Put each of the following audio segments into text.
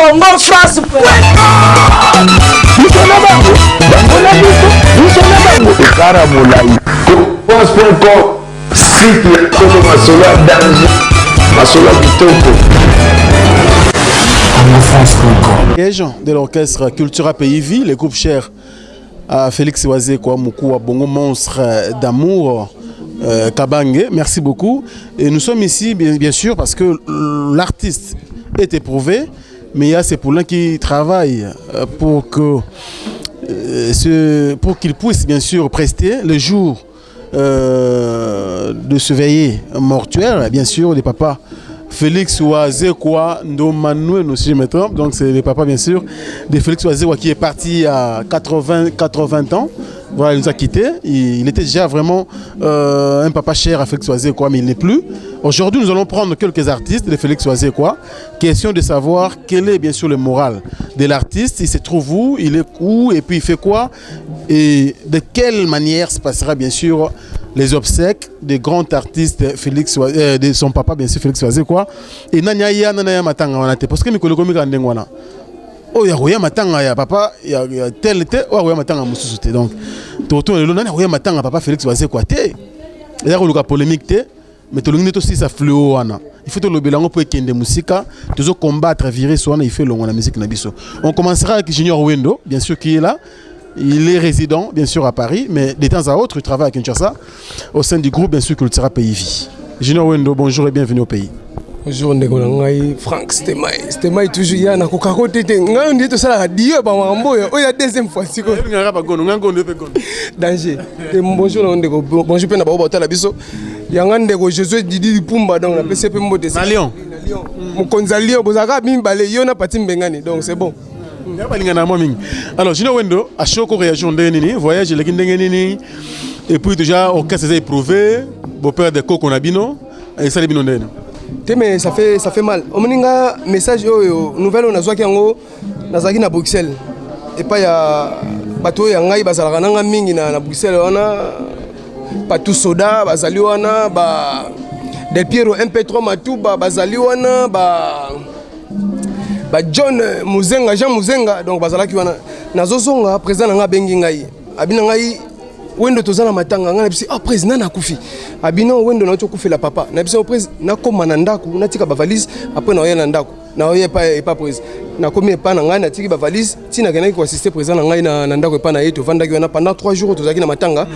Congo France. De l'orchestre Cultura Pays Vie, le groupe cher à Félix Oisé Moukoua Bongo Monstre d'amour Kabange, merci beaucoup. Et nous sommes ici bien sûr parce que l'artiste est éprouvé, mais il y a ces poulains qui travaillent pour qu'il puisse bien sûr prester le jour de ce veillée mortuaire, bien sûr, des papas Félix Oisé Ndomanoué, si je me trompe, donc c'est le papa bien sûr de Félix Oisé qui est parti à 80 ans. Voilà, il nous a quittés. Il était déjà vraiment un papa cher à Félix Oisé, mais il n'est plus. Aujourd'hui, nous allons prendre quelques artistes de Félix Oisé. Question de savoir quel est bien sûr le moral de l'artiste. Il se trouve où, il est où, et puis il fait quoi, et de quelle manière se passera bien sûr les obsèques des grands artistes Félix de son papa bien sûr Félix Oisé et nanya matanga wana te parce que mikolo komi ka ndengwana oh ya roya matanga ya papa ya tel te oh roya matanga mususu te donc toto le nana roya matanga papa Félix Oisé te ya ko luka polémique te mais to lingine to si ça fléau wana il faut to lobelango pour ekende musika tozo combattre virer so wana il fait longo la musique na biso. On commencera avec Junior Wendo bien sûr qui est là. Il est résident, bien sûr, à Paris, mais de temps à autre, il travaille à Kinshasa, au sein du groupe, bien sûr, Cultura Pays Vie. Junior Wendo, bonjour et bienvenue au pays. Bonjour, Franck Stemai, toujours il y a un coca-cola, on dit tout ça, radio, il y a deuxième fois. Danger. Bonjour, bonjour, Pena Baba Talabiso. Il y a un de Jésus Didi Pumba, donc la PCP Mode. Lyon. Mon Konzalio, Bozaka, Bimbale, Yona Patim Bengani, donc c'est bon. Alors, Junior Wendo, à chaque réaction de voyage, et puis déjà, orchestre s'est éprouvé, beau-père de Coco Nabino, et ça les bino. Mais ça fait mal. On a un message, nouvelle, on a joué à Bruxelles. Et pas il y a bateau, il y a un bazalana mingi na Bruxelles, on a pas tout soda, bazaliwana, Del Piero MP3 Matuba, bazaliwana, John Muzenga, Jean Muzenga, donc bazalaki wana nazozonga président nga bengi ngai abina ngai wendo tozala matanga nga na bisi président na kufi abino wendo na kufi la papa na bisi président na koma na ndaku na tika ba valise après na yena ndaku na oye pas président na komi pa na nga na tika ba valise tina kenaki ko assister président ngai na ndaku pa na yeto vandaki wana pendant 3 jours tozaki na matanga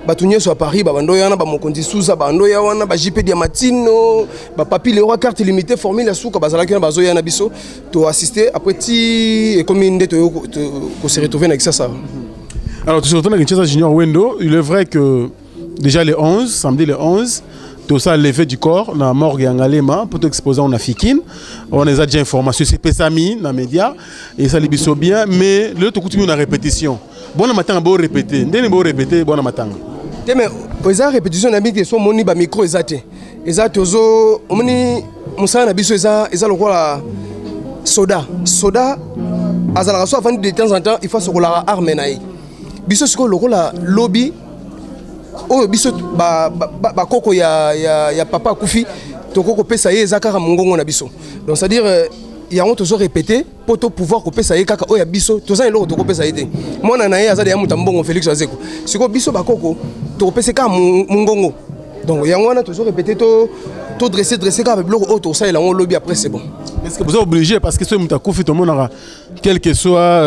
batunye so à Paris ba bando yana ba mokonzi suza ba ando ya wana ba JP Diamatino ba papi le roi carte limitée formule ya suka bazalaki na bazo yana biso to assister après ti et comme inde to ko se retrouver avec ça. Alors tu se retrouves avec Kinshasa Junior Wendo, il est vrai que déjà le 11 samedi le 11 tout ça levé du corps na morgue en Alema pour t'exposer en Africaine on les a déjà informations c'est Pesami na média et ça libiso bien mais le tout continue na répétition bon matin bon répéter ndeni bon répéter bon matin mais aux répétition na biki so moni ba micro ezate ezate ozo omoni musana na biso eza le roi soda azala so avant de temps en temps il faut se rola arme naï biso siko lokola lobby oyo biso ba koko ya papa kufi to koko pesa ye zakara mungongo na biso donc c'est à dire il y a toujours répété pour to pouvoir ko pesa ye kaka oya biso to za eloko to ko pesa ye te mona na ye azali ya mutambongo Félix Oisé siko biso ba koko to pesa ka mungongo donc il y a on a toujours répété to dresser ka ba biloko auto ça il a on lobby après c'est bon. Est-ce que vous êtes obligé parce que ce mutakufi tout le monde aura quel que soit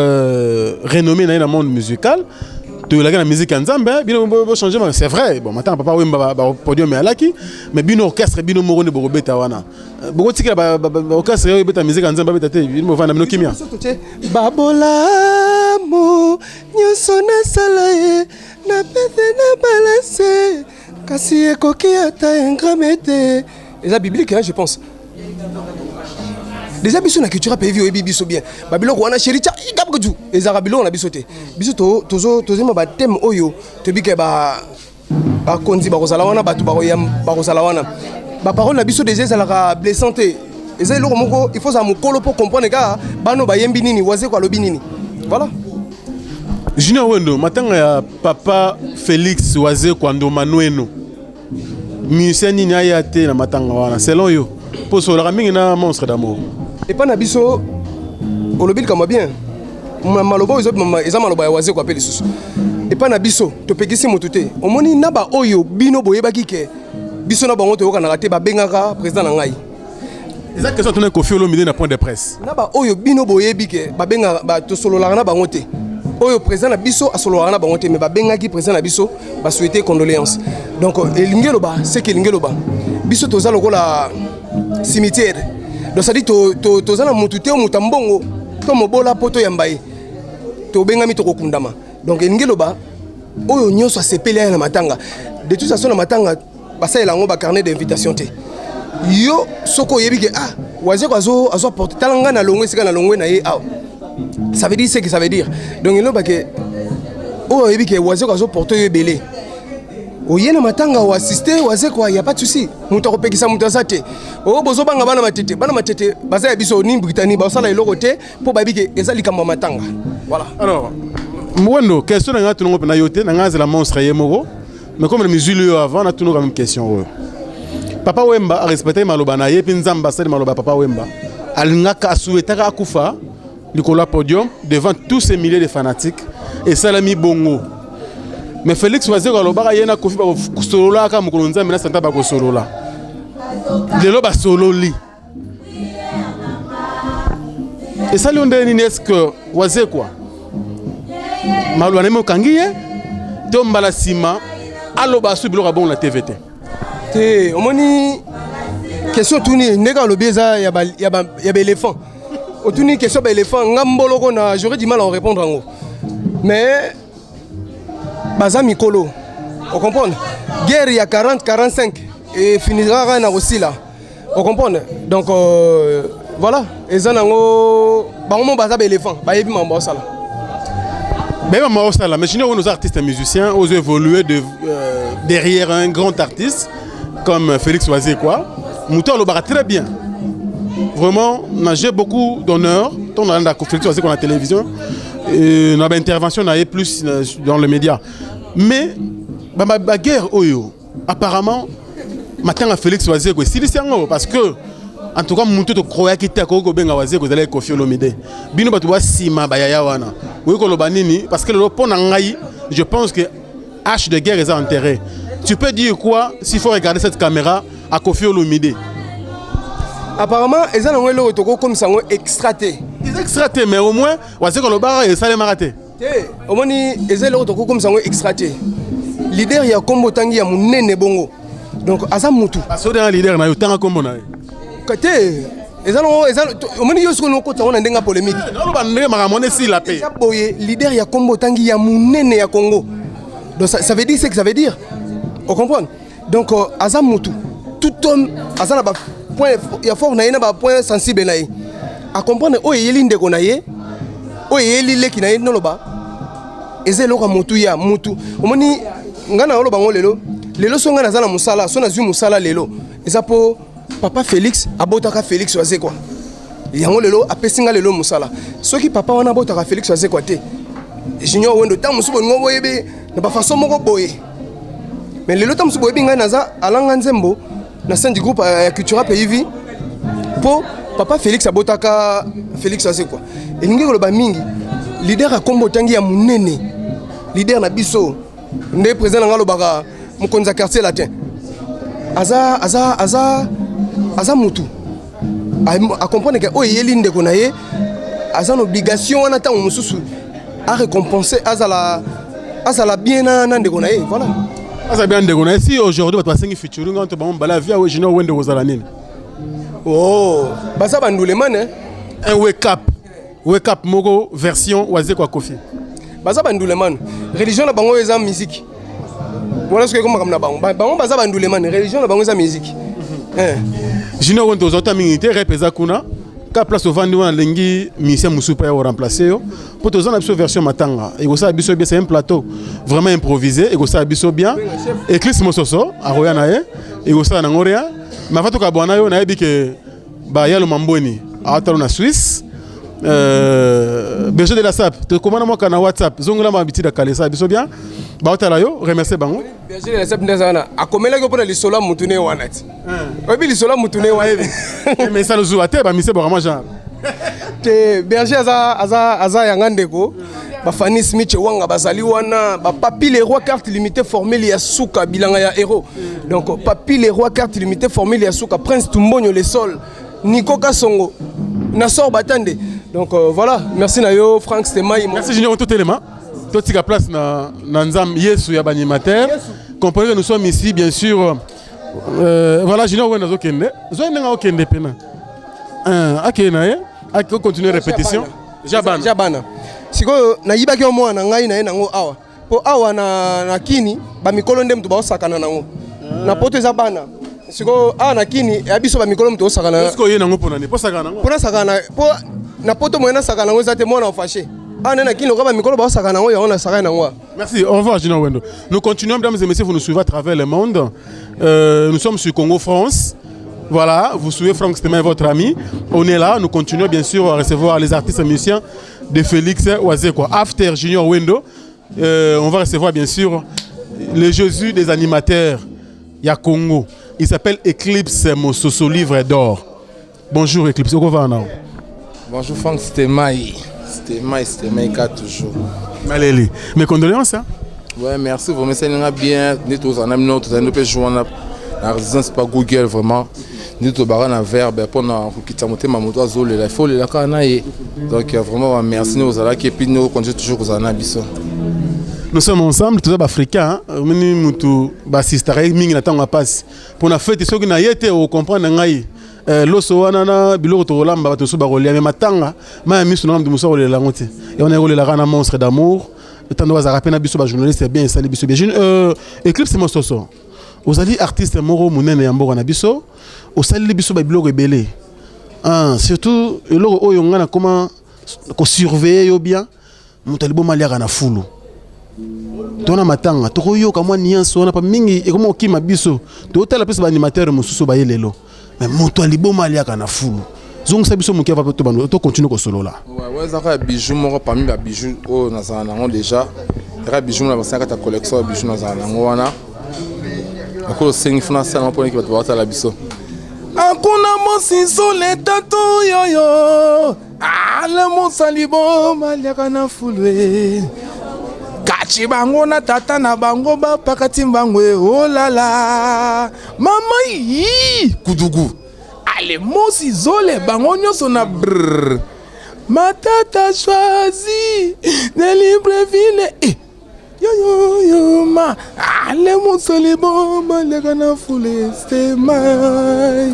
renommé dans le monde musical de la musique en Zambie bien changer c'est vrai bon maintenant papa oui podium mais alaki mais bien orchestre bien morone borobeta wana beaucoup tika orchestre beta musique en Zambie beta te bien mo vanda kimia babola mo nyoso na salae na pete na balance kasi ekoki ata engramete et la biblique je pense. Déjà biso na culture pays vie biso bien babilo ko wana chéri cha igabgoju ezara bilo na biso te biso tozo ma thème oyo to bike ba konzi ba kozala wana batu ba kozala wana ba parole na biso déjà ezala blessante eza eloko moko il faut ça mukolo pour comprendre ka bano ba yembi nini waze kwa lobi nini voilà. Junior Wendo matanga ya papa Félix Oisé Ndomanoué musicien nini ayate na matanga wana selon yo pour so la mingi na monstre d'amour et pas na biso olobi kama bien maloba eza maloba ya waze kwa pele susu et pas na biso to pekisi motu te omoni na ba oyo bino boyebaki ke biso na bango toyoka na raté ba bengaka président na ngai eza question tuna Koffi Olomide na point de presse na ba oyo bino boyebi ke ba bengaka ba to sololaka na bango te oyo président na biso asololaka na bango te mais ba bengaki président na biso ba souhaiter condoléances donc elingelo ba c'est que elingelo ba biso toza lokola cimetière donc ça dit toza na motu te o mutambongo to mobola poto ya mbaye to bengami to kokundama donc elingelo ba oyo nyonso asepeli na matanga de toute façon na matanga basalela ngo ba carnet d'invitation te yo soko yebi ke waze ko azo porter talanga na longwe sika na longwe na ye ça veut dire ce que ça veut dire donc il ba ke oyo yebi ke waze ko azo porter yo belé oyena matanga o assister waze ko y a pas de souci muto ko pekisa muto asate o bozo banga bana matete baza ya biso ni Britannique ba sala eloko te po babi ke ezali kamba matanga voilà alors Mwendo question nga tunongo pena yote nga zela monstre yemoko mais comme le musulio avant na tunongo quand même question Papa Wemba a respecté maloba na ye pinzamba sali maloba Papa Wemba alingaka asuetaka akufa likolo podium devant tous ces milliers de fanatiques et salami bongo mais Félix Wazeko alobaka yena Koffi ba solola ka mukolo nzambe na santa ba ko solola lelo ba sololi et ça l'on dit est-ce que Wazeko maloba na mo kangiye to mbala sima aloba su biloko bon la TVT te omoni question tuni ndeka lobi eza ya ba éléphant otuni question ba éléphant ngamboloko na j'aurais du mal à en répondre en gros mais baza mikolo on comprend guerre il y a 40-45 et finira na aussi là on comprend donc voilà eza nango bango baza ba éléphant ba yebi mambo sala mais sinon nos artistes et musiciens osent évoluer derrière un grand artiste comme Félix Wazeko Mouton le barre très bien vraiment j'ai beaucoup d'honneur on a Félix Wazeko à la télévision et on a intervention plus dans les médias mais la guerre oyo apparemment maintenant à Félix Wazeko c'est parce que en tout cas Mouton to croyait qu'il était ko benga Wazeko zala Koffi Olomide bino batu ba sima ba yaya wana oui ko lobanini parce que le pont ngai je pense que H de guerre est enterré. Tu peux dire quoi s'il faut regarder cette caméra à Koffi Olomide? Apparemment, ils ont un peu comme ça, extraté. Ils extraté, mais au moins, on sait que le bar est salé maraté. Au moins, ils ont un peu comme ça, extraté. Leader, il y a comme autant il y a mon nez bongo. Donc, Azamutu. Parce que le leader, il y a autant comme on a. Côté. Ils ont au moins, ils ont une polémique. Leader, il y a comme autant il y a mon nez à Congo. Donc, ça veut dire ce que ça veut dire. On comprend. Donc, Azamutu. Tout homme, Azana point, il y a fort un point sensible là. À comprendre, oh il y a l'inde qu'on a yé, oh il y a l'île qui n'a pas de bas. Et c'est là que mutu ya mutu. Au moins ni ngana olo bango lelo, lelo songa na zana musala, sona zu musala lelo. Et ça pour papa Félix, abotaka Félix Wazeko. Yango lelo apesinga lelo musala. Ce qui papa wana abotaka Félix Wazeko te. Junior wendo tamu subo ngobo yebe na ba façon moko boye. Mais lelo tamu subo yebi ngana naza alanga nzembo. Na sein du groupe culturel pays pour papa Félix abotaka Félix Wazeko et ningi ko ba mingi leader a kombo tangi ya munene leader na biso ndé président ngalo baka mukonza quartier latin aza mutu a comprendre que o yeli ndeko na ye aza une obligation wana tango mususu à récompenser azala bien na ndeko na ye voilà. Si aujourd'hui tu vas faire featuring entre la vie ou Junior Wende Rosalanine. Oh, ça va nous les manes. Un wake up mogo version Wazeko Koffi. Ça va nous les manes. Religion la bango eza musique. Voilà ce que comme na bango. Bango ça va nous les manes. Religion la bango eza musique. Junior Wende Rosalanine minité repesa kuna. Ka place au vendu en lengi musicien musupa ya remplacer yo pour tous on a une version matanga et ça biso bien c'est un plateau vraiment improvisé et ça biso bien et Chris Mososo a roya nae et ça na ngoria mais avant tout ka bwana yo na yebi ke ba ya lo mamboni a talo na Suisse Berger de la SAP te commande moi kana WhatsApp zongola ma habitude kale ça biso bien ba otala yo remercier bango Berger de la SAP ndazana akomela ko pona lisola mutune wanati obi lisola mutune wa mais ça le joue à terre ba mise vraiment genre te berger aza yangandeko Fanny Smith wanga bazali wana Papi les rois carte limitée formule ya suka bilanga ya héros donc Papi les rois carte limitée formule ya suka Prince Tumbonyo le sol Nico Kasongo Nassor Batande donc voilà merci Nayo Frank Stemai merci Junior tout élément tout tika place na nzam Yesu ya animateur comprenez que nous sommes ici bien sûr voilà Junior wena zo kende zo ndenga okende pena akena ako continuer répétition Jabana sikoyo nayibaki omwana ngai na ye nango awa po awa na kini ba mikolo nde mtu ba osakana nango na poto eza bana sikoyo awa na kini ya biso ba mikolo mtu osakana sikoyo ye nango pona ni po sakana nango pona sakana po na poto moyena sakana nango eza te mwana ofashe ana na kini ko ba mikolo ba osakana nango ya ona sakana nango. Merci, au revoir Junior Wendo. Nous continuons mesdames et messieurs, vous nous suivez à travers le monde. Nous sommes sur Congo France. Voilà, vous suivez Franck Stemai, votre ami. On est là, nous continuons bien sûr à recevoir les artistes et musiciens de Félix Ouazekwa. After Junior Wendo, on va recevoir bien sûr le Jésus des animateurs ya Congo. Il s'appelle Eclipse Mososo, livre d'or. Bonjour Eclipse, comment va on? Bonjour Franck Stemai. Stemai toujours. Maléli. Mes condoléances. Hein? Ouais, merci, vous me savez bien. Nous tous en amis, nous avons joué la résidence par Google vraiment. Nous tous barrons un verbe pour nous quitter mon moto à Zolé. Il faut les canailler. Donc vraiment merci nous allons qui puis nous continuons toujours aux anabis. Nous sommes ensemble, tous les Africains. Nous tous bassistes, mingi na tanga passe. Pour na fête, ceux qui na yete au comprendre ngai. Loso wana biloko to lamba bato so barolia mais matanga ma miso na muso ko lela ngote et on est rolé la rana monstre d'amour tando za rapena biso ba journaliste bien sali biso bien Eclipse Mososo ozali artiste moro munene ya mboka na biso osali biso ba biloko ebele surtout eloko oyo ngana comment ko surveiller yo bien mutalibo maliaka na fulu tona matanga to yo ka mwa nianso wana pa mingi e comment okima biso to tala pesa ba animateur mususu ba yelelo mais moto aliboma aliaka na fulu zongo sabiso mukia va to bano to continue ko solo là ouais ça ka bijou moko parmi ba bijou o na za nango déjà ka bijou na ba 50 collection ba bijou na za nango wana akolo 5 francs ça na pour ki ba to ta la biso akuna mosiso le tatu yoyo ala mosalibo maliaka na fulu kachi bango na tata na bango ba pakati mbangwe oh la la mama yi kudugu ale mosi zole bango nyoso na brr matata choisi de libre ville yo yo yo ma ale mosoli bon le kana foule c'est mai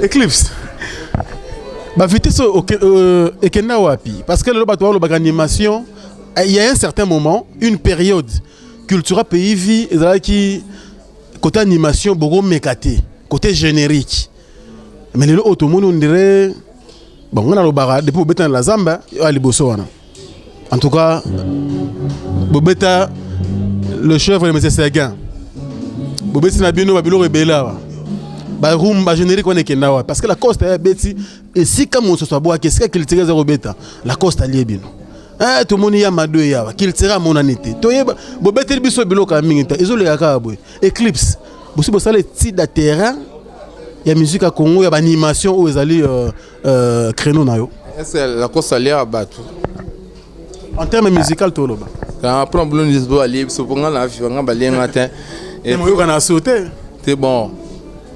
Eclipse ba vitesse ekenda wapi parce que le bato ba animation il y a un certain moment, une période culturelle pays vie qui côté animation beaucoup mécaté, côté générique. Mais le auto monde on dirait bon on a le bara depuis beta la zamba ali bosoana. En tout cas bobeta le chef de monsieur Seguin. Bobeta na bino babilo rebela. Ba room ba générique on est kenawa parce que la coste est beti et si comme on se soit bois qu'est-ce qu'il tire zéro beta la coste allié bino. Tout le monde y a ma deux yawa qu'il sera mon anité toyeba bobete biso biloko mingi ezole yaka boy Eclipse bosi bosala ti da terrain ya musique à Congo ya animation ou ezali créneau na yo est-ce la course aller à battre en termes musical to loba quand prend blon lisbo aller so ponga la vie nga ba lenga tin et moi kana sauter c'est bon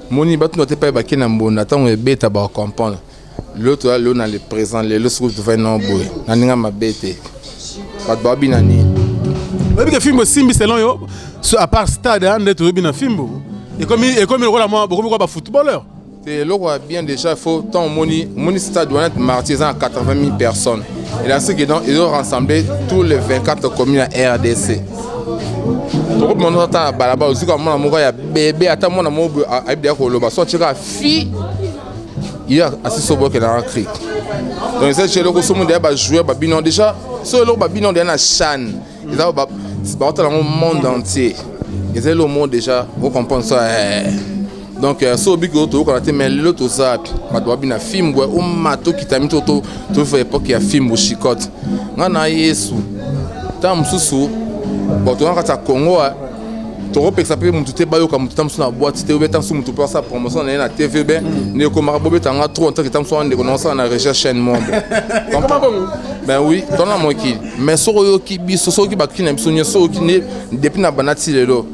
moni batu note pas ba kina mbona tango beta ba comprendre l'autre là on a le présent les le trouve devant non boy naninga mabete pas babi nani babi que film simbi selon yo à part stade ande to bina filmbo et comme le rôle moi beaucoup quoi ba footballeur c'est le roi bien déjà il faut tant moni stade doit être martyrisant à 80 000 personnes et là ceux qui donc ils ont rassemblé tous les 24 communes à RDC pour que mon temps balaba aussi comme mon ya bébé attends mon amour a bien ko lo ba sortira fille il y a assez sobre que dans la crique donc c'est chez le gros monde va jouer babinon déjà sur le babinon de la chan ils ont dans le monde entier ils ont le monde déjà vous comprenez ça donc so big auto qu'on a été mais l'autre ça ba doit bien film ouais o mato qui t'a mis tout fait époque il y a film au chicote ngana yesu tam susu bon on a ta Congo tokopekisa mpe motu te bayoka motu ta mosu na boîte te obe ta mosu motu mpe asala promotion na ye na tv be ndeko maka bobetanga trop ntaki ta mosu wana ndeko na osala na recherche chaîne monde ben oui tona mokili mais soki oyoki biso soki bakili na biso nyonso soki ne depuis na banda ti lelo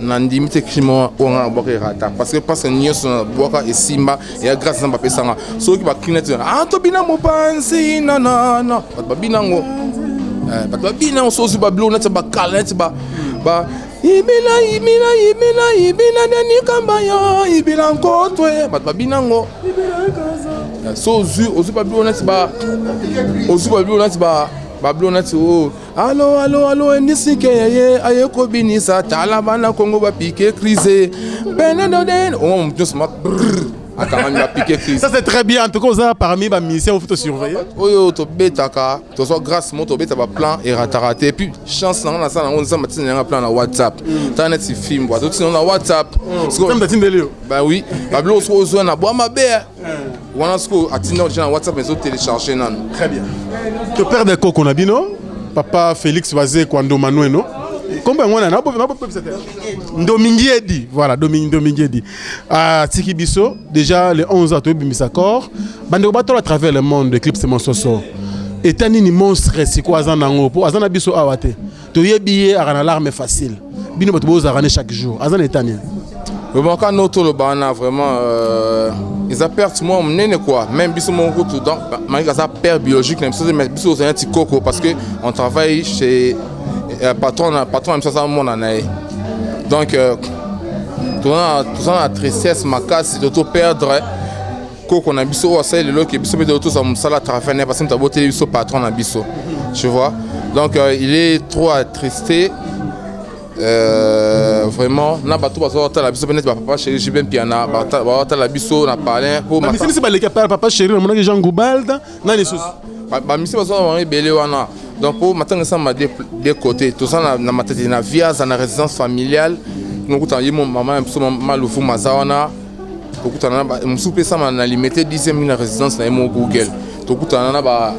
na ndimi te crime oyo nga na bwaka erata parce que nyonso na bwaka esimba eya grâce na bapesanga soki bakili na ti tobina mopanzi nanana bato babinango bato babinango soki babilo neti bakala neti ibila nani kamba yo ibila nkotwe bato babinango so ozu babilo neti babilo neti o alo endisike yeye ayekobinisa tala bana kongo bapike crise benedodene o motu nyonso akangami bapike crise. Ça c'est très bien, en tout cas oza parmi bamisien ofuto surveiller oyo tobetaka tozwa grâce mo tobeta baplan eratarate et puis chance nanga nasala nango nzambe atina yanga plan na whatsapp tala neti film bwa totina na whatsapp bah oui babilo soki ozwa na bwa mabe wana soki atina deja na whatsapp mais otélécharge nano. Très bien. To père de koko na bino papa Félix Waze Kwando Manueno Combien on a Dominguedi, voilà, Dominguedi. À Tikibiso, déjà le 11 août, Bimisakor. Bande bateau à travers le monde, Eclipse Monsoso. Et tani monstre, c'est quoi Azanango pour Azana Biso Awate. Tu y es billet à un alarme facile. Bino Batbo Zarane chaque jour. Azan et Tania. Le Banca Noto le Bana, vraiment, ils aperçoivent moi, on quoi. Même Biso mon route, malgré sa père biologique, mais Biso c'est un petit coco parce qu'on travaille chez. Patron même ça mon année. Donc tout ça la tristesse ma casse de tout perdre qu'on a biso au sel le qui biso de tout ça ça la travailler parce que tu as beauté biso patron na biso. Tu vois. Donc il est trop attristé vraiment na bato bazo ta la biso peut-être papa chéri j'ai bien piana ta la biso na parler pour ma c'est pas les papa chéri mon que Jean Goubalda na les sous ba misi bazo va belé wana. Donc pour maintenant ça m'a des côtés tout ça na ma tête na via na résidence familiale nous quand y mon maman mal fou mazawana tout quand na msoupe ça na limité 10e na résidence na mon Google tout quand na ba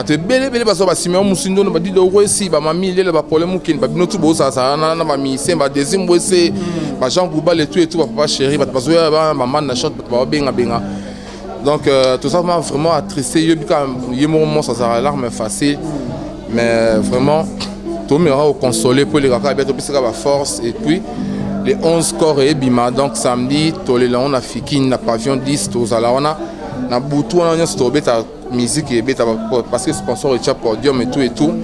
te belé baso ba simon musindo ba di do rosi ba mami le ba problème kin ba bino tout bo ça na ba mi c'est ba deuxième bossé ba Jean Goubal et tout papa chéri ba baso ba maman na shot ba benga donc tout ça m'a vraiment attristé y mon ça ça l'alarme facile. Mais vraiment, tout le monde consolé pour les gars, il y a force. Et puis, les 11 corps et bima. Donc, samedi, on a fini, on a pavillon 10, on a boutou, on a une musique parce que le sponsor est podium et tout.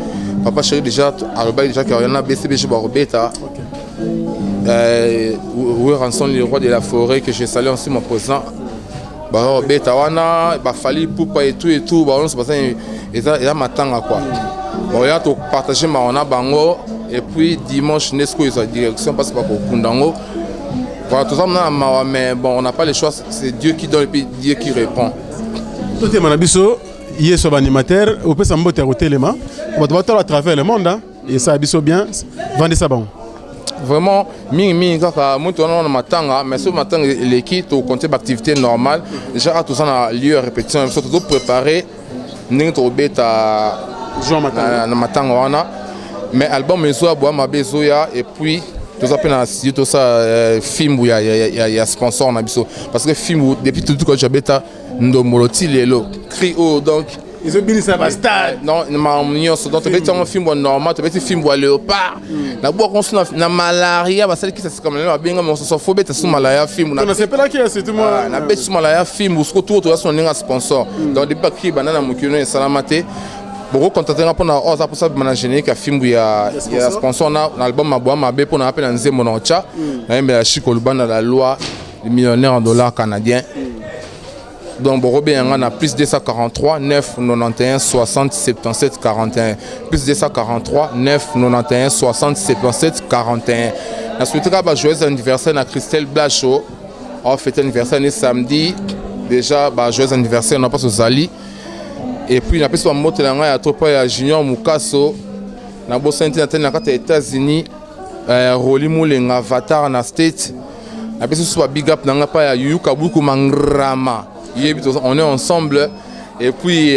Papa chéri déjà, déjà qu'il y a un BCB chez Barbeta. Où est Ranson, le roi de la forêt, que j'ai salué aussi mon président. Barbeta, on a fallu poupa et tout. Et ça m'attend quoi. Bon, il y a tout partagé ma bango et puis dimanche Nesco est en direction parce que pour Kundango. Voilà tout ça mais bon on n'a pas le choix, c'est Dieu qui donne et puis Dieu qui répond. Tout est manabiso, il est sur animateur, on peut s'emboîter au téléma, on va à travers le monde hein, et ça abisso bien, vendez ça bon. Vraiment mingi kaka mutu on matanga mais ce matin l'équipe au compter d'activité normale déjà tout ça na lieu répétition même surtout préparer n'importe au bêta na matanga wana mais album mezo aboa mabezo ya et puis tout ça pe na studio tout ça film ya sponsor na biso parce que film depuis tout quand j'habita ndomoloti lelo cri oh donc ils ont bien ça bastard non ma nyonso donc tu peux un film normal tu peux un film léopard na boa qu'on na malaria ba celle qui c'est comme là benga mais on se faut bête sous malaria film na c'est pas là qui c'est tout moi na bête sous malaria film ou ce que tout son ninga sponsor donc depuis qui banana mukino et salamate beaucoup contacter pour na oza pour ça manager ka film ya sponsor na album maboa mabe pour na appel na nzembo na cha na mbela chiko lubana la loi des millionnaires en dollars canadiens. Donc Borobé a plus 243 9 91 60 77 41 plus 243 9 91 60 77 41. Je souhaiterais un joyeux anniversaire à Christelle Blacho. On fête l'anniversaire samedi. Déjà joyeux anniversaire on a pas aux Ali. Et puis on a plus un mot à Junior Mukaso. Na bo senti na kata États-Unis. Roli Moulenga Avatar na State. Na plus soit big up na pa ya Yuka Buku Mangrama. On est ensemble et puis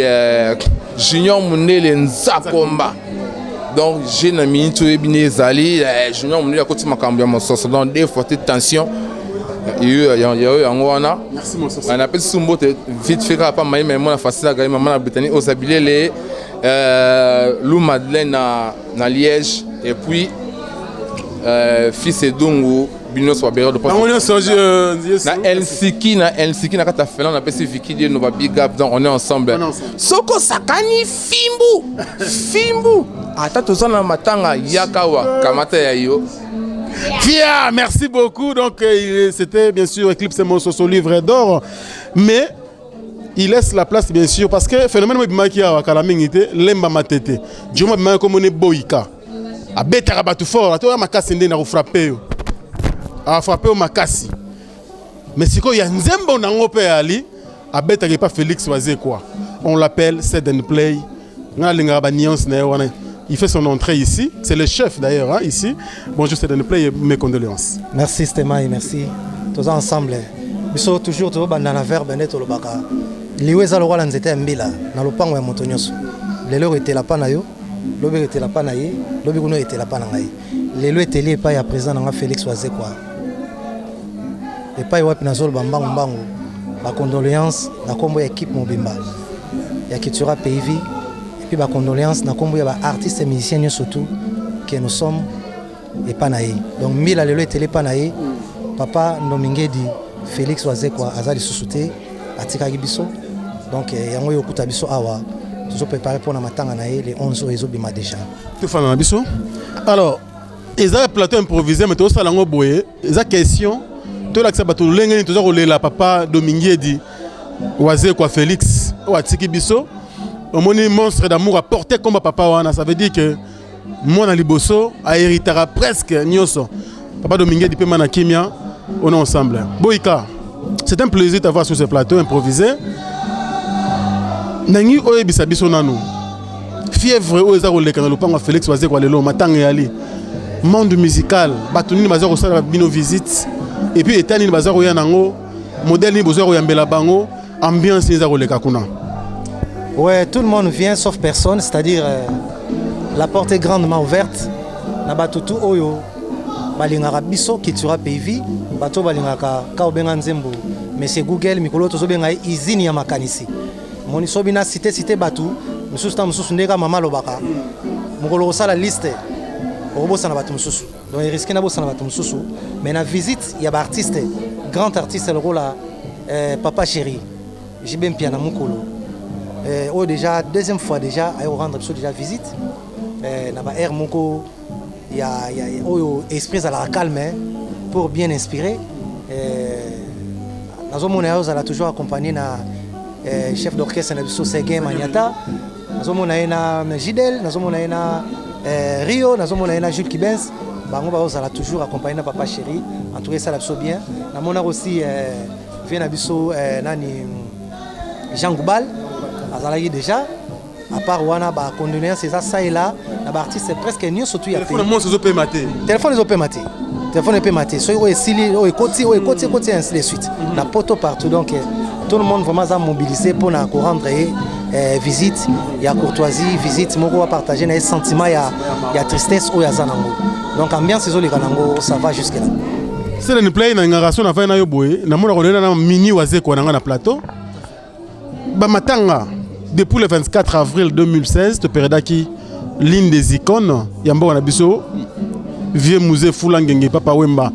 Junior Mounele Nzakomba donc j'ai na minute to ebine zali junior mon ya koti makambo ya mososo donc des fois tension Merci mon sosie. on appelle Sumbo vite fait pas mais moi facile à gagner maman na Britannie aux habilés les Lou Madeleine na Liège et puis fils Edongo Bino Swabero de na Helsinki na kata fela on appelle Vicky de Nova Big Up donc on est ensemble Soko Sakani Fimbu ata tozana matanga yakawa kamata ya yo. Fia, merci beaucoup. Donc, c'était bien sûr Eclipse mon soso livre d'or. Mais il laisse la place, bien sûr, parce que le phénomène qui a calamité, l'emba matete. Je me comme on est boïka. A bête à battre fort. Toi, ma casse n'a pas frappé. A frappé au makasi. Mais si il y a un zembo dans le pays ali, a bête à pas Félix Oisé quoi. On l'appelle Set and Play. Il fait son entrée ici. C'est le chef d'ailleurs, hein, ici. Bonjour, c'est de play et mes condoléances. Merci Stéma et merci. Tous ensemble. Nous sommes toujours dans la verbe net au baka. Liweza le roi nzete mbila na lopango ya motonyoso. Lelo était la panayo, lobi était la panaye, lobi kuno était la panangai. Lelo était lié pas ya président na Félix Oisé quoi. Et pas wapi na zol bambango mbango. Ba condoléances na kombo ya équipe mobimba. Ya Kitura PIV. Et puis, condoléances, na kombo ya artistes et musiciens surtout que nous sommes et panaï. Donc, mila lelo était les panaï. Papa Nomingedi Félix Oisé quoi, azali susute, atika gibiso. Donc, yango yokuta biso awa. Toujours préparé pour la matanga nae les 11 jours bima déjà. Tu fais un biso. Alors, ils ont un plateau improvisé, mais tu as aussi la boye. Ils ont question. Tu as l'accès à tout le monde. Tu as la papa Nomingedi Oisé quoi Félix ou atiki biso. Au monstre d'amour a porté comme papa wana, ça veut dire que mon aliboso a hérité presque nyoso. Papa Domingue di Pemana Kimia, on est ensemble. Boïka, c'est un plaisir de t'avoir sur ce plateau improvisé. Nangi oye bisabiso nanu. Fièvre oza roleka na lopango Félix Oisé kwa lelo matanga yali. Monde musical, batuni bazaro sala bino visite et puis etani bazaro ya nango, modèle ni bozaro ya mbela bango, ambiance ni za roleka kuna. Ouais, tout le monde vient sauf personne, c'est-à-dire la porte est grandement ouverte. Nabatutu oyo balingaka biso Kitura PV, bato balingaka kaobenga nzembo. Mais c'est Google mikolo tozobenga izini ya makanisi. Moni sobina cité batu, mususu ta mususu ndeka mama lobaka. Mukolo sala liste. Obosa na batu mususu. Donc il risque na bosa na batu mususu, mais na visite il y a artiste, grand artiste le rôle Papa Chéri. Jibem Piana Mukolo. Oh déjà deuxième fois déjà à rendre déjà visite na ba air moko il y a esprit à la calme pour bien inspirer nazo mona yo zala toujours accompagné na chef d'orchestre na biso Seguin Maniata nazo mona na Gidel nazo mona na Rio nazo mona na Jules Kibens bango ba zala toujours accompagné na Papa Chéri en tout cas ça la biso bien na mona aussi vient na biso nani Jean Goubal azalaki déjà à part wana ba condoléances ça et là na ba artiste presque nio surtout ya téléphone mo so peut mater téléphone zo peut mater téléphone peut mater so o esili o côté ainsi de suite la poto partout donc tout le monde vraiment a mobilisé pour na rendre visite il y a courtoisie visite moko va partager na sentiment il y a tristesse o ya zanango donc ambiance zo le kanango ça va jusque là c'est une play na ngaraso na fa na yo boye na mona ko na mini Oisé ko na plateau ba matanga. Depuis le 24 avril 2016, tu perds qui l'une des icônes, Yambo Wanabiso, vieux musée Foulangenge, Papa Wemba,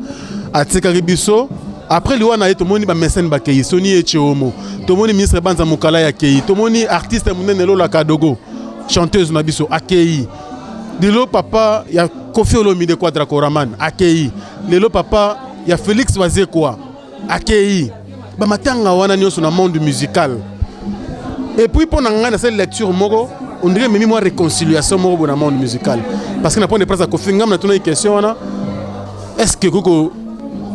à Tsekaribiso. Après, lui, on a été tout le monde mécène Bakei, Sony et Cheomo, tout le monde ministre Banza Mukala Yakei, tout le monde artiste Mounenelo Lakadogo, chanteuse Nabiso, Akei. Dilo papa, il y a Kofi Olomide Quadra Koraman, Akei. Dilo papa, il y a Félix Oisé quoi, Akei. Bamatanga wana nyoso na monde musical. Et puis pour cette lecture on dirait même moi réconciliation dans le monde musical parce que n'a pas de place à Kofi Ngam na tuna une question est-ce que koko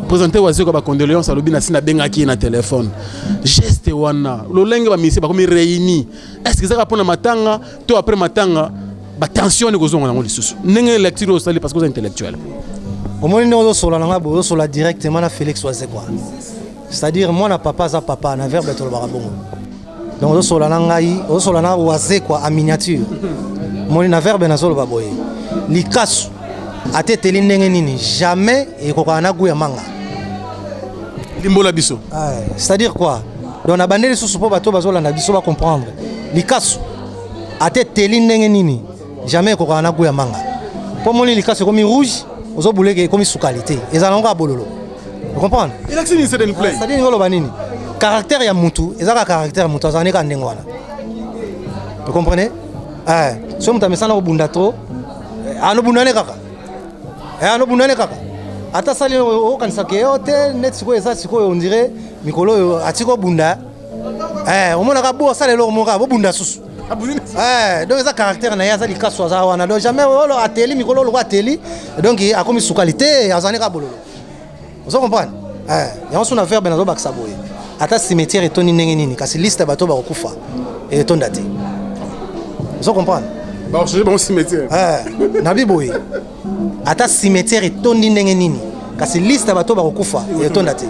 présenter Oisé ko ba condoléances à lobina sina benga ki na téléphone geste wana lolenge ba misi ba komi réuni est-ce que ça va pour matanga to après matanga ba tension ne kozonga na lisusu ndenge lecture au sali parce que vous intellectuel au moins nous sur la langue sur la directement na Félix Oisé quoi c'est-à-dire moi na papa za papa na verbe to le barabongo. Donc on a Oisé quoi en miniature. Mon na verbe na zolo baboye. likasu ate teli ndenge nini jamais ekoka na goût ya manga. Limbola biso. C'est-à-dire quoi? Donc na bandeli sous po bato bazolanda biso ba comprendre. Likasu ate teli ndenge nini jamais ekoka na goût ya manga. Po moni likasu comme rouge, ozo bouleke comme sukalité. Ezalanga bololo. Vous comprenez? Il a signé cette play. C'est-à-dire ngolo banini. Caractère ya mutu, ezaka caractère mutu azane ka ndenge wana. Vous comprenez? So mutu amesana obunda trop. Ano bundane kaka. Ano bundane kaka. Ata sali o kanisa ke yote net siko eza siko on dirait mikolo atiko bunda. Omona ka bo sala lo moka bo bunda susu. Donc eza caractère na yaza likaso za wana. Donc jamais olo ateli mikolo lo ateli. Donc a comme sukalité azane ka bololo. Vous comprenez? Yango suna verbe nazo bakisa boye. Ata cimetière etoni ndenge nini kasi liste bato ba kokufa et etonda te. Vous comprenez? Bon, je bon cimetière. Nabi boye. Ata cimetière etondi ndenge nini kasi liste bato ba kokufa et etonda te.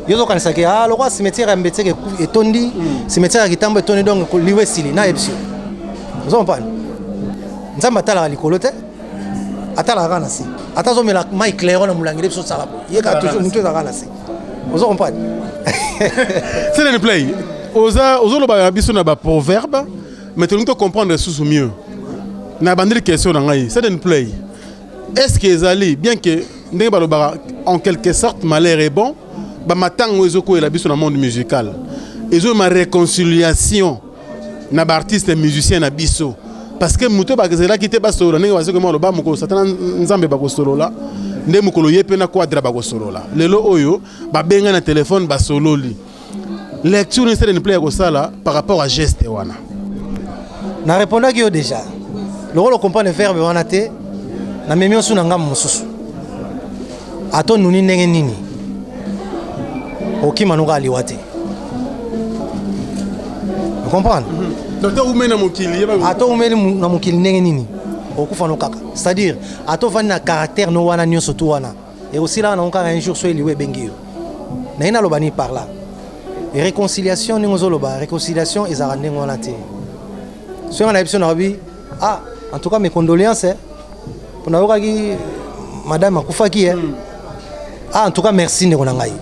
Yozo kanisa ke le roi cimetière ya mbeteke etondi cimetière ya kitambo etondi donc liwe sili na epsio. Vous comprenez? Nzamba tala likolo te. Atala kana si. Ata zo mela mai clairon na mulangire biso sala bo. Yeka toujours mutu za kana si. Vous comprenez? C'est le play. Oza lo ba biso na ba proverbe, mais tu dois comprendre sous mieux. Na bandeli question na ngai, c'est une play. Est-ce que ezali bien que ndenge ba lo ba en quelque sorte malheur est bon, ba matango ezoko la biso na monde musical. Ezo ma réconciliation na ba artiste musicien na biso. Parce que muto ba gezela kite ba solo ndenge bazoko mo lo ba mukolo satana nzambe ba ko solo la. Nde mukolo yepe na quadra ba ko solo la. Lelo oyo ba benga na téléphone ba solo li. Lecture ne serait une play ko sala par rapport à geste wana. Na répondaki yo déjà. Le rôle comprend le verbe wana te na memi osu na ngam mosusu. Ato nuni ndenge nini. Okima nuka aliwate. Vous comprenez? Docteur Oumena Mokili. Ato umeli na mokili ndenge nini. Okufa no kaka. C'est-à-dire ato vani na caractère no wana nyo sotu wana. Et aussi là on a un jour so eliwe bengi yo. Na ina lobani par là. Et réconciliation ni ngozoloba, réconciliation ezara ndenge wana te. So on a option rabi en tout cas mes condoléances pour na ki madame akufaki en tout cas merci ndeko na ngai.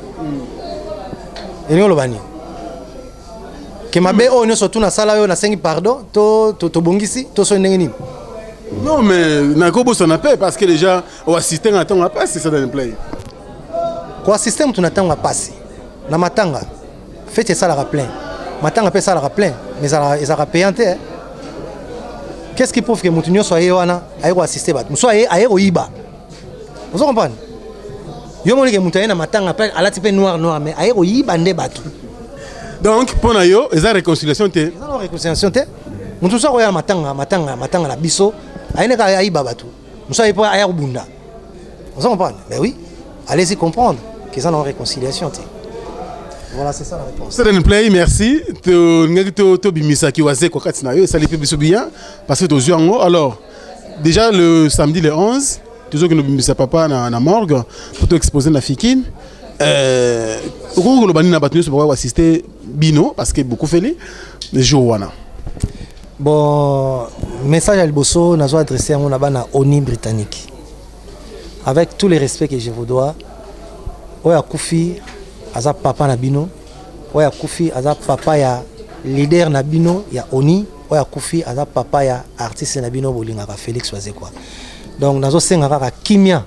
Et ni lobani. Que mabe o nyo sotu na sala yo na sengi pardon to bongisi to so ndenge nini. Non, mais Nakobo s'en appelle parce que déjà, au assistant à ton appel, c'est ça dans le play. Quoi, système, tu n'attends pas passer. Na matanga, faites ça la plein. Matanga fait ça la plein, mais ils ont payé. Qu'est-ce qui prouve que Moutinho soit Yoana, aéro assisté, soit aéro Iba. Vous comprenez? Yo moni que Moutinho na matanga appelle à la type noir, mais aéro Iba ne batu. Donc, pour Nayo, ils ont réconciliation. Ils ont réconciliation. Moutinho soit matanga la biso. Aïneka aïba batu. Nous savons pas aïe bunda. Vous comprenez? Mais oui, allez-y comprendre qu'ils ont une réconciliation. Voilà, c'est ça la réponse. C'est un play, merci. Tu bimisa qui waze quoi katina yo, ça les fait bien parce que tu joues. Alors, déjà le samedi le 11, toujours que nous bimisa papa na morgue pour t'exposer na fikine. Au cours le bani na batenu pour assister Bino parce que beaucoup fait les Joana. Bon, message à Liboso, nous avons adressé à mon abana ONI britannique. Avec tous les respects que je vous dois, Oya Koufi, Aza papa Nabino, Oya Koufi, Aza papa ya leader Nabino, ya ONI, Oya Koufi, Aza papa ya artiste Nabino, Bolingaka Félix Wazekwa. Donc, nous avons fait Kimia.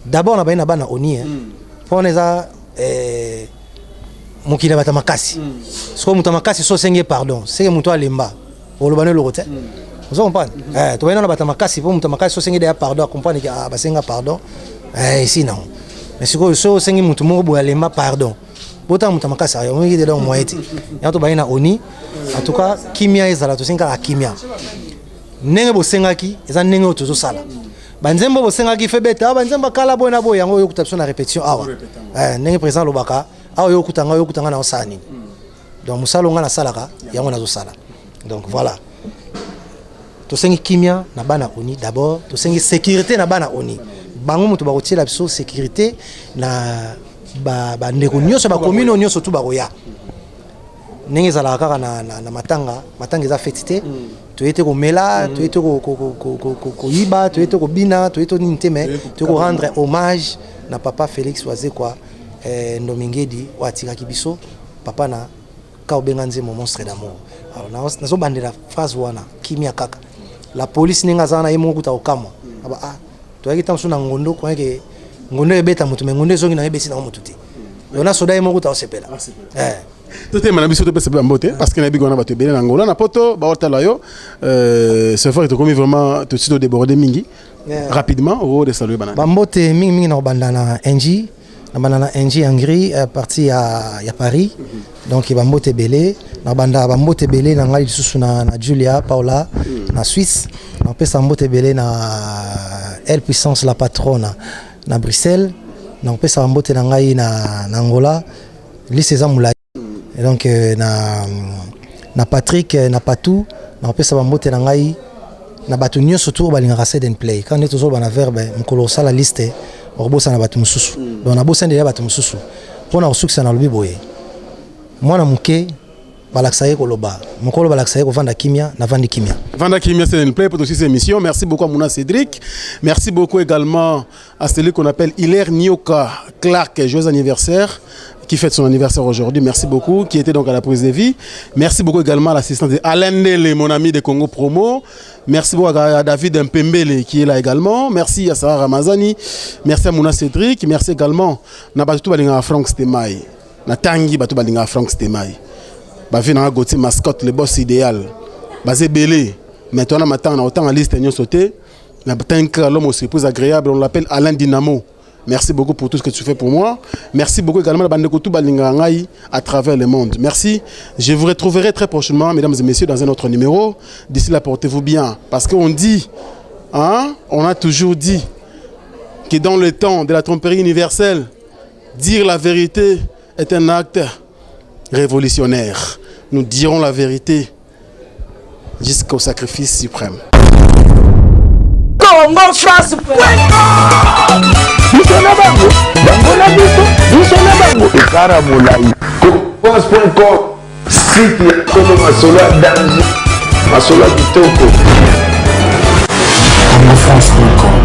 D'abord, nous avons fait ONI. Pour nous avons Mokila Batamakasi. Ce que Mutamakasi, c'est pardon. C'est Moutoua Lemba. Vous comprenez? Tu vois, on a Batamakasi, pour Mutamakasi, so sengi de pardon, comprendre que basenga pardon. Ici non. Mais ce que so sengi mutumo boalemba pardon. Bota Mutamakasi, on est dedans moiti. Et to baina oni. En tout cas, kimia ezala to senga la kimia. Nenge bo sengaki, eza nenge otozo sala. Banzembo bo sengaki fe beta, banzemba kala bona boya ngo yokutapso na répétition awa. Nenge présent lobaka, awa yokutanga na osani. Donc musalo nga na salaka, yango na zo sala. Donc voilà. To sengi kimia na bana oni d'abord, to sengi sécurité na bana oni. Bango mutu ba kotiela biso sécurité na ba ndeko nyonso ba commune nyonso tu ba koya. Ndenge zala kaka na matanga eza fetité. toyete komela toyete koyiba toyete kobina toyete ninteme toyete rendre hommage na papa Félix Oise quoi Ndomingedi watikaki biso papa na kaobenga nzemo monstre d'amour. Alors nazo bandela phrase wana kimia kaka la police ninga zana yemo kuta okamo aba toyaki tamso na ngondo kwa ke ngondo ebeta mutu me ngondo zongi na ebesi na mutu te yona soda yemo kuta osepela tout est manabiso to pese bambote parce que na bigona bato belé na ngola na poto ba otala yo ce fort est comme vraiment tout de suite déborder mingi rapidement au de saluer banana bambote mingi na bandana NG na bandana NG Angri parti à Paris donc bambote belé na banda bambote belé na ngali susu na Julia Paula na Suisse na pesa bambote belé na Elle Puissance la patronne na Bruxelles na pesa bambote na ngai na Angola lycée Zamula. Et donc na Patrick na Patou na pesa bambote na ngai na batu nyo surtout balinga set and play quand on est toujours na verbe mkolo sala liste orbosa na batu mususu donc na bosa ndela batu mususu pona succès na lobi boye mwana muke balaksaye koloba mkolo balaksaye ko vanda kimia na vandi kimia set and play pour aussi cette émission. Merci beaucoup à Mouna Cédric, merci beaucoup également à celui qu'on appelle Hilaire Nyoka Clark, joyeux anniversaire, qui fête son anniversaire aujourd'hui. Merci beaucoup, qui était donc à la prise de vie. Merci beaucoup également à l'assistance de Alain Nele, mon ami de Congo Promo. Merci beaucoup à David Mpembele qui est là également. Merci à Sarah Ramazani. Merci à Mouna Cédric. Merci également à Batutu Balinga Franck Stemai. Na Tangi Batutu Balinga Franck Stemai. Bavina Gauthier mascotte, le boss idéal. Basé Belé. Maintenant, on a autant en liste de sauté. L'homme aussi plus agréable, on l'appelle Alain Dynamo. Merci beaucoup pour tout ce que tu fais pour moi. Merci beaucoup également à travers le monde. Merci. Je vous retrouverai très prochainement, mesdames et messieurs, dans un autre numéro. D'ici là, portez-vous bien. Parce qu'on dit, on a toujours dit que dans le temps de la tromperie universelle, dire la vérité est un acte révolutionnaire. Nous dirons la vérité jusqu'au sacrifice suprême. Congo France site ya Congo Masolo danger Masolo kitoko Congo France.